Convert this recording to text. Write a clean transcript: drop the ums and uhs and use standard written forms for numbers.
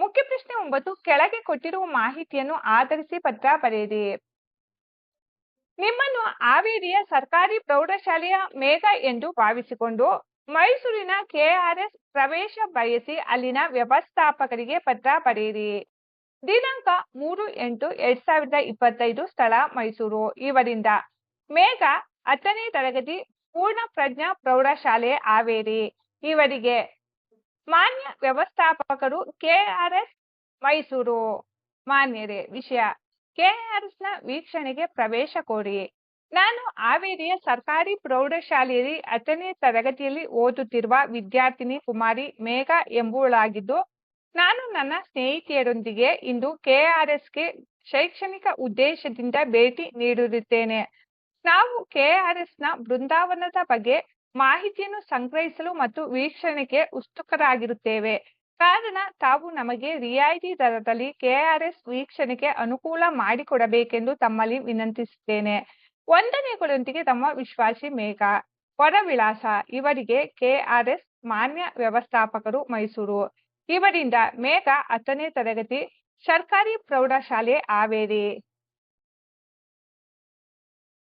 ಮುಖ್ಯ ಪ್ರಶ್ನೆ 9 ಕೆಳಗೆ ಕೊಟ್ಟಿರುವ ಮಾಹಿತಿಯನ್ನು ಆಧರಿಸಿ ಪತ್ರ ಬರೆಯಿರಿ. ನಿಮ್ಮನ್ನು ಹಾವೇರಿಯ ಸರ್ಕಾರಿ ಪ್ರೌಢಶಾಲೆಯ ಮೇಘ ಎಂದು ಭಾವಿಸಿಕೊಂಡು ಮೈಸೂರಿನ ಕೆಆರ್ಎಸ್ ಪ್ರವೇಶ ಬಯಸಿ ಅಲ್ಲಿನ ವ್ಯವಸ್ಥಾಪಕರಿಗೆ ಪತ್ರ ಬರೆಯಿರಿ. ದಿನಾಂಕ 3/8/2025 ಸ್ಥಳ ಮೈಸೂರು. ಇವರಿಂದ ಮೇಘ 10ನೇ ತರಗತಿ ಪೂರ್ಣ ಪ್ರಜ್ಞಾ ಪ್ರೌಢಶಾಲೆ ಹಾವೇರಿ. ಇವರಿಗೆ ಮಾನ್ಯ ವ್ಯವಸ್ಥಾಪಕರು ಕೆಆರ್ಎಸ್ ಮೈಸೂರು. ಮಾನ್ಯರೇ, ವಿಷಯ ಕೆಆರ್ಎಸ್ನ ವೀಕ್ಷಣೆಗೆ ಪ್ರವೇಶ ಕೋರಿ. ನಾನು ಹಾವೇರಿಯ ಸರ್ಕಾರಿ ಪ್ರೌಢಶಾಲೆಯಲ್ಲಿ 10ನೇ ತರಗತಿಯಲ್ಲಿ ಓದುತ್ತಿರುವ ವಿದ್ಯಾರ್ಥಿನಿ ಕುಮಾರಿ ಮೇಘ ಎಂಬುವಳಾಗಿದ್ದು, ನಾನು ನನ್ನ ಸ್ನೇಹಿತೆಯರೊಂದಿಗೆ ಇಂದು ಕೆಆರ್ಎಸ್ಗೆ ಶೈಕ್ಷಣಿಕ ಉದ್ದೇಶದಿಂದ ಭೇಟಿ ನೀಡಿರುತ್ತೇನೆ. ನಾವು ಕೆಆರ್ಎಸ್ನ ಬೃಂದಾವನದ ಬಗ್ಗೆ ಮಾಹಿತಿಯನ್ನು ಸಂಗ್ರಹಿಸಲು ಮತ್ತು ವೀಕ್ಷಣೆಗೆ ಉತ್ಸುಕರಾಗಿರುತ್ತೇವೆ. ಕಾರಣ ತಾವು ನಮಗೆ ರಿಯಾಯಿತಿ ದರದಲ್ಲಿ ಕೆಆರ್ಎಸ್ ವೀಕ್ಷಣೆಗೆ ಅನುಕೂಲ ಮಾಡಿಕೊಡಬೇಕೆಂದು ತಮ್ಮಲ್ಲಿ ವಿನಂತಿಸುತ್ತೇನೆ. ವಂದನೆಗಳೊಂದಿಗೆ ತಮ್ಮ ವಿಶ್ವಾಸಿ ಮೇಘ. ಹೊರ ವಿಳಾಸ ಇವರಿಗೆ ಕೆಆರ್ಎಸ್ ಮಾನ್ಯ ವ್ಯವಸ್ಥಾಪಕರು ಮೈಸೂರು. ಇವರಿಂದ ಮೇಘ 10ನೇ ತರಗತಿ ಸರ್ಕಾರಿ ಪ್ರೌಢಶಾಲೆ ಹಾವೇರಿ.